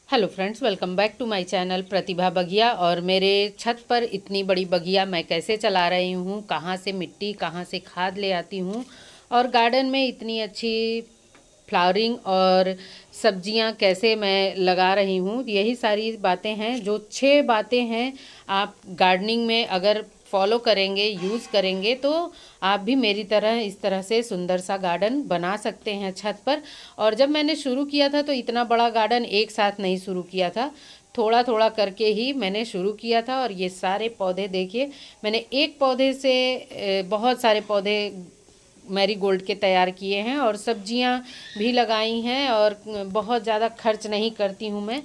Hello friends, welcome back to my channel Pratibha Bagiya. और मेरे छत पर इतनी बड़ी बगिया मैं कैसे चला रही हूँ, कहाँ से मिट्टी, कहाँ से खाद ले आती हूँ, और गार्डन में इतनी अच्छी फ्लावरिंग और सब्जियाँ कैसे मैं लगा रही हूँ, यही सारी बातें हैं। जो 6 बातें हैं, आप गार्डनिंग में अगर फॉलो करेंगे, यूज़ करेंगे, तो आप भी मेरी तरह इस तरह से सुंदर सा गार्डन बना सकते हैं छत पर। और जब मैंने शुरू किया था तो इतना बड़ा गार्डन एक साथ नहीं शुरू किया था, थोड़ा थोड़ा करके ही मैंने शुरू किया था। और ये सारे पौधे देखिए, मैंने एक पौधे से बहुत सारे पौधे मैरीगोल्ड के तैयार किए हैं, और सब्जियां भी लगाई हैं। और बहुत ज़्यादा खर्च नहीं करती हूँ मैं,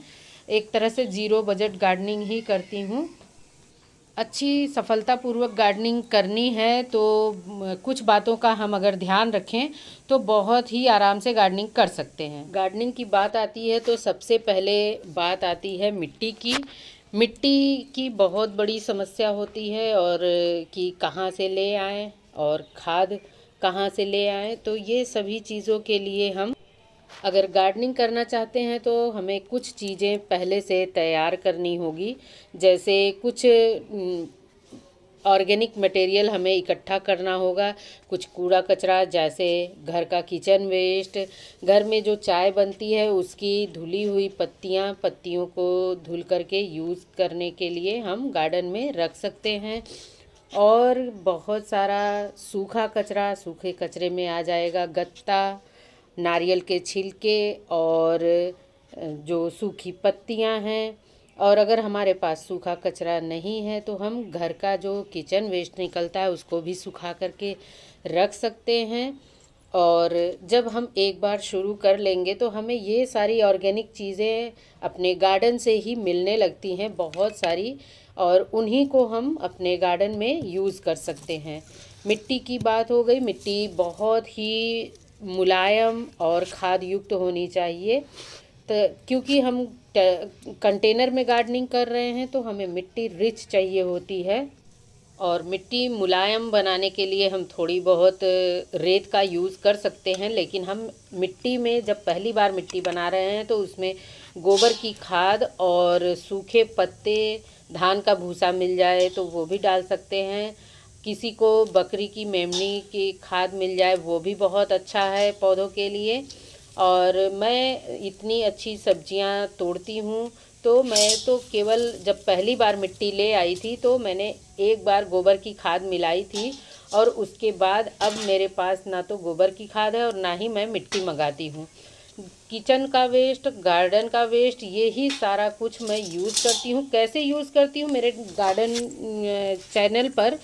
एक तरह से ज़ीरो बजट गार्डनिंग ही करती हूँ। अच्छी सफलतापूर्वक गार्डनिंग करनी है तो कुछ बातों का हम अगर ध्यान रखें तो बहुत ही आराम से गार्डनिंग कर सकते हैं। गार्डनिंग की बात आती है तो सबसे पहले बात आती है मिट्टी की। मिट्टी की बहुत बड़ी समस्या होती है, और कि कहाँ से ले आएं और खाद कहाँ से ले आएं। तो ये सभी चीज़ों के लिए हम अगर गार्डनिंग करना चाहते हैं तो हमें कुछ चीज़ें पहले से तैयार करनी होगी। जैसे कुछ ऑर्गेनिक मटेरियल हमें इकट्ठा करना होगा, कुछ कूड़ा कचरा जैसे घर का किचन वेस्ट, घर में जो चाय बनती है उसकी धुली हुई पत्तियों को धुल करके यूज़ करने के लिए हम गार्डन में रख सकते हैं। और बहुत सारा सूखा कचरा, सूखे कचरे में आ जाएगा गत्ता, नारियल के छिलके, और जो सूखी पत्तियां हैं। और अगर हमारे पास सूखा कचरा नहीं है तो हम घर का जो किचन वेस्ट निकलता है उसको भी सुखा करके रख सकते हैं। और जब हम एक बार शुरू कर लेंगे तो हमें ये सारी ऑर्गेनिक चीज़ें अपने गार्डन से ही मिलने लगती हैं बहुत सारी, और उन्हीं को हम अपने गार्डन में यूज़ कर सकते हैं। मिट्टी की बात हो गई, मिट्टी बहुत ही मुलायम और खाद युक्त होनी चाहिए। तो क्योंकि हम कंटेनर में गार्डनिंग कर रहे हैं तो हमें मिट्टी रिच चाहिए होती है। और मिट्टी मुलायम बनाने के लिए हम थोड़ी बहुत रेत का यूज़ कर सकते हैं, लेकिन हम मिट्टी में जब पहली बार मिट्टी बना रहे हैं तो उसमें गोबर की खाद और सूखे पत्ते, धान का भूसा मिल जाए तो वो भी डाल सकते हैं। किसी को बकरी की मेमनी की खाद मिल जाए वो भी बहुत अच्छा है पौधों के लिए। और मैं इतनी अच्छी सब्जियां तोड़ती हूँ, तो मैं तो केवल जब पहली बार मिट्टी ले आई थी तो मैंने एक बार गोबर की खाद मिलाई थी, और उसके बाद अब मेरे पास ना तो गोबर की खाद है और ना ही मैं मिट्टी मंगाती हूँ। किचन का वेस्ट, गार्डन का वेस्ट, ये ही सारा कुछ मैं यूज़ करती हूँ। कैसे यूज़ करती हूँ, मेरे गार्डन चैनल पर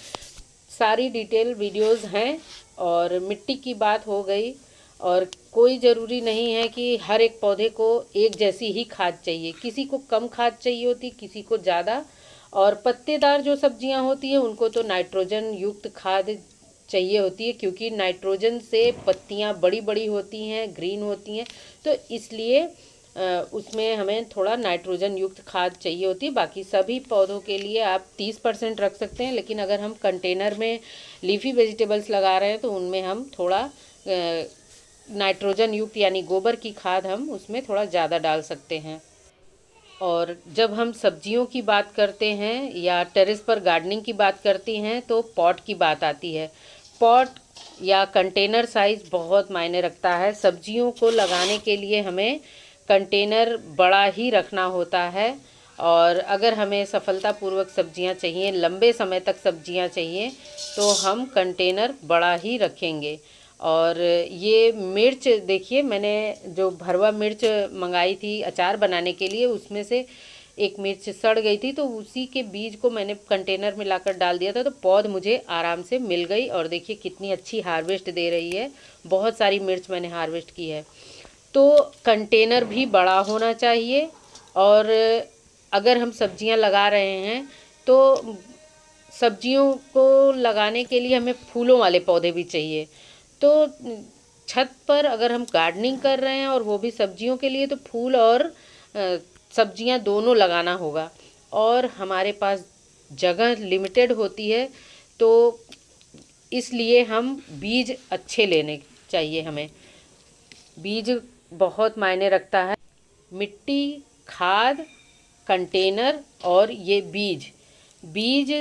सारी डिटेल वीडियोस हैं। और मिट्टी की बात हो गई, और कोई ज़रूरी नहीं है कि हर एक पौधे को एक जैसी ही खाद चाहिए, किसी को कम खाद चाहिए होती, किसी को ज़्यादा। और पत्तेदार जो सब्जियां होती हैं उनको तो नाइट्रोजन युक्त खाद चाहिए होती है, क्योंकि नाइट्रोजन से पत्तियां बड़ी बड़ी होती हैं, ग्रीन होती हैं, तो इसलिए उसमें हमें थोड़ा नाइट्रोजन युक्त खाद चाहिए होती है। बाकी सभी पौधों के लिए आप 30% रख सकते हैं, लेकिन अगर हम कंटेनर में लीफी वेजिटेबल्स लगा रहे हैं तो उनमें हम थोड़ा नाइट्रोजन युक्त यानी गोबर की खाद हम उसमें थोड़ा ज़्यादा डाल सकते हैं। और जब हम सब्जियों की बात करते हैं या टेरेस पर गार्डनिंग की बात करती हैं तो पॉट की बात आती है। पॉट या कंटेनर साइज़ बहुत मायने रखता है। सब्जियों को लगाने के लिए हमें कंटेनर बड़ा ही रखना होता है, और अगर हमें सफलतापूर्वक सब्जियां चाहिए, लंबे समय तक सब्जियां चाहिए, तो हम कंटेनर बड़ा ही रखेंगे। और ये मिर्च देखिए, मैंने जो भरवा मिर्च मंगाई थी अचार बनाने के लिए, उसमें से एक मिर्च सड़ गई थी, तो उसी के बीज को मैंने कंटेनर में लाकर डाल दिया था, तो पौध मुझे आराम से मिल गई। और देखिए कितनी अच्छी हार्वेस्ट दे रही है, बहुत सारी मिर्च मैंने हार्वेस्ट की है। तो कंटेनर भी बड़ा होना चाहिए। और अगर हम सब्जियां लगा रहे हैं तो सब्जियों को लगाने के लिए हमें फूलों वाले पौधे भी चाहिए। तो छत पर अगर हम गार्डनिंग कर रहे हैं और वो भी सब्जियों के लिए, तो फूल और सब्जियां दोनों लगाना होगा। और हमारे पास जगह लिमिटेड होती है, तो इसलिए हम बीज अच्छे लेने चाहिए। हमें बीज बहुत मायने रखता है। मिट्टी खाद, कंटेनर और ये बीज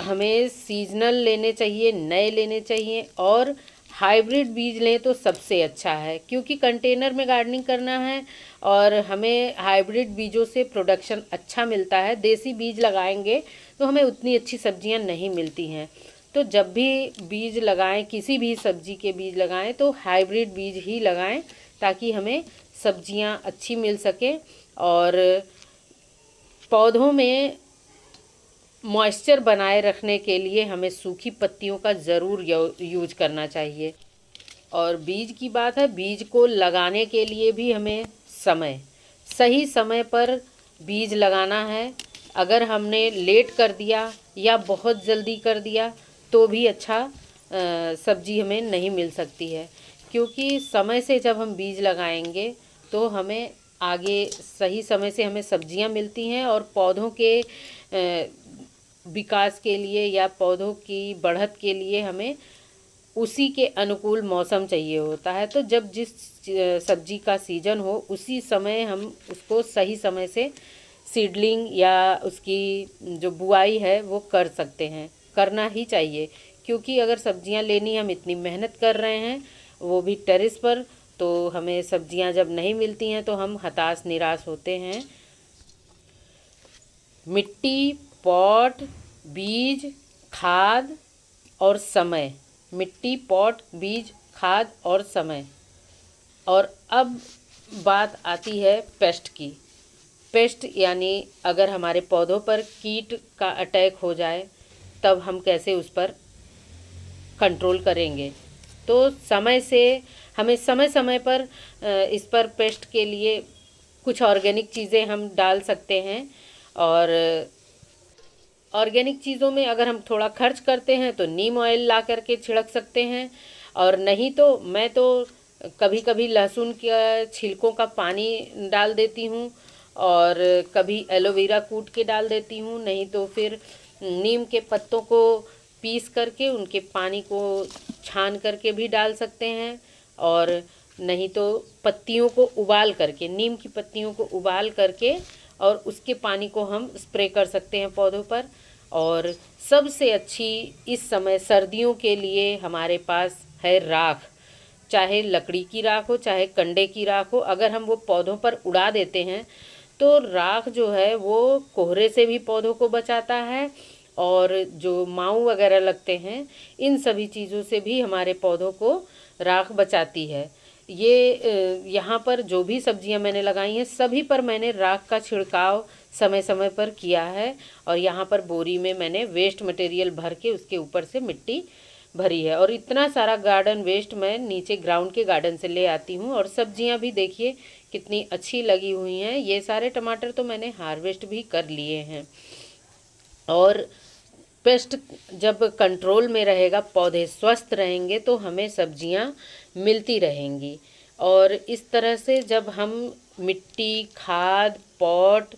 हमें सीजनल लेने चाहिए, नए लेने चाहिए, और हाइब्रिड बीज लें तो सबसे अच्छा है, क्योंकि कंटेनर में गार्डनिंग करना है और हमें हाइब्रिड बीजों से प्रोडक्शन अच्छा मिलता है। देसी बीज लगाएंगे तो हमें उतनी अच्छी सब्जियां नहीं मिलती हैं। तो जब भी बीज लगाएं, किसी भी सब्जी के बीज लगाएं तो हाइब्रिड बीज ही लगाएं, ताकि हमें सब्जियां अच्छी मिल सके। और पौधों में मॉइस्चर बनाए रखने के लिए हमें सूखी पत्तियों का ज़रूर यूज करना चाहिए। और बीज की बात है, बीज को लगाने के लिए भी हमें सही समय पर बीज लगाना है। अगर हमने लेट कर दिया या बहुत जल्दी कर दिया तो भी अच्छा सब्जी हमें नहीं मिल सकती है, क्योंकि समय से जब हम बीज लगाएंगे तो हमें आगे सही समय से हमें सब्जियां मिलती हैं। और पौधों के विकास के लिए या पौधों की बढ़त के लिए हमें उसी के अनुकूल मौसम चाहिए होता है। तो जब जिस सब्जी का सीजन हो उसी समय हम उसको सही समय से सीडलिंग या उसकी जो बुआई है वो कर सकते हैं, करना ही चाहिए। क्योंकि अगर सब्जियां लेनी, हम इतनी मेहनत कर रहे हैं वो भी टेरेस पर, तो हमें सब्जियां जब नहीं मिलती हैं तो हम हताश निराश होते हैं। मिट्टी, पॉट, बीज, खाद और समय। मिट्टी, पॉट, बीज, खाद और समय। और अब बात आती है पेस्ट की। पेस्ट यानी अगर हमारे पौधों पर कीट का अटैक हो जाए तब हम कैसे उस पर कंट्रोल करेंगे। तो हमें समय समय पर इस पर पेस्ट के लिए कुछ ऑर्गेनिक चीज़ें हम डाल सकते हैं। और ऑर्गेनिक चीज़ों में अगर हम थोड़ा खर्च करते हैं तो नीम ऑयल ला करके छिड़क सकते हैं। और नहीं तो मैं तो कभी कभी लहसुन के छिलकों का पानी डाल देती हूँ, और कभी एलोवेरा कूट के डाल देती हूँ। नहीं तो फिर नीम के पत्तों को पीस करके उनके पानी को छान करके भी डाल सकते हैं। और नहीं तो पत्तियों को उबाल करके, नीम की पत्तियों को उबाल करके और उसके पानी को हम स्प्रे कर सकते हैं पौधों पर। और सबसे अच्छी इस समय सर्दियों के लिए हमारे पास है राख। चाहे लकड़ी की राख हो, चाहे कंडे की राख हो, अगर हम वो पौधों पर उड़ा देते हैं तो राख जो है वो कोहरे से भी पौधों को बचाता है, और जो माऊ वगैरह लगते हैं इन सभी चीज़ों से भी हमारे पौधों को राख बचाती है। ये यहाँ पर जो भी सब्जियां मैंने लगाई हैं सभी पर मैंने राख का छिड़काव समय समय पर किया है। और यहाँ पर बोरी में मैंने वेस्ट मटेरियल भर के उसके ऊपर से मिट्टी भरी है। और इतना सारा गार्डन वेस्ट मैं नीचे ग्राउंड के गार्डन से ले आती हूँ। और सब्जियां भी देखिए कितनी अच्छी लगी हुई हैं। ये सारे टमाटर तो मैंने हार्वेस्ट भी कर लिए हैं। और पेस्ट जब कंट्रोल में रहेगा, पौधे स्वस्थ रहेंगे तो हमें सब्जियां मिलती रहेंगी। और इस तरह से जब हम मिट्टी, खाद, पॉट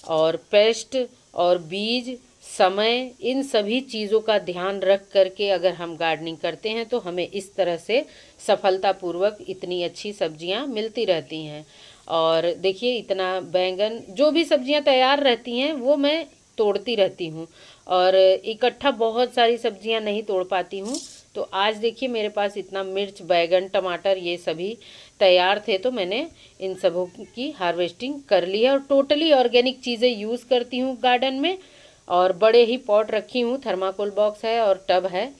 और पेस्ट और बीज, समय, इन सभी चीज़ों का ध्यान रख करके अगर हम गार्डनिंग करते हैं तो हमें इस तरह से सफलतापूर्वक इतनी अच्छी सब्जियां मिलती रहती हैं। और देखिए इतना बैंगन, जो भी सब्जियां तैयार रहती हैं वो मैं तोड़ती रहती हूँ, और इकट्ठा बहुत सारी सब्जियां नहीं तोड़ पाती हूँ। तो आज देखिए मेरे पास इतना मिर्च, बैगन, टमाटर ये सभी तैयार थे, तो मैंने इन सबों की हार्वेस्टिंग कर ली है। और टोटली ऑर्गेनिक चीज़ें यूज़ करती हूँ गार्डन में। और बड़े ही पॉट रखी हूँ, थर्माकोल बॉक्स है और टब है।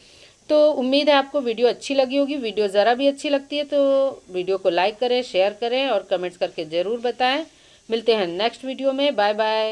तो उम्मीद है आपको वीडियो अच्छी लगी होगी। वीडियो ज़रा भी अच्छी लगती है तो वीडियो को लाइक करें, शेयर करें और कमेंट्स करके ज़रूर बताएं। मिलते हैं नेक्स्ट वीडियो में। Bye bye.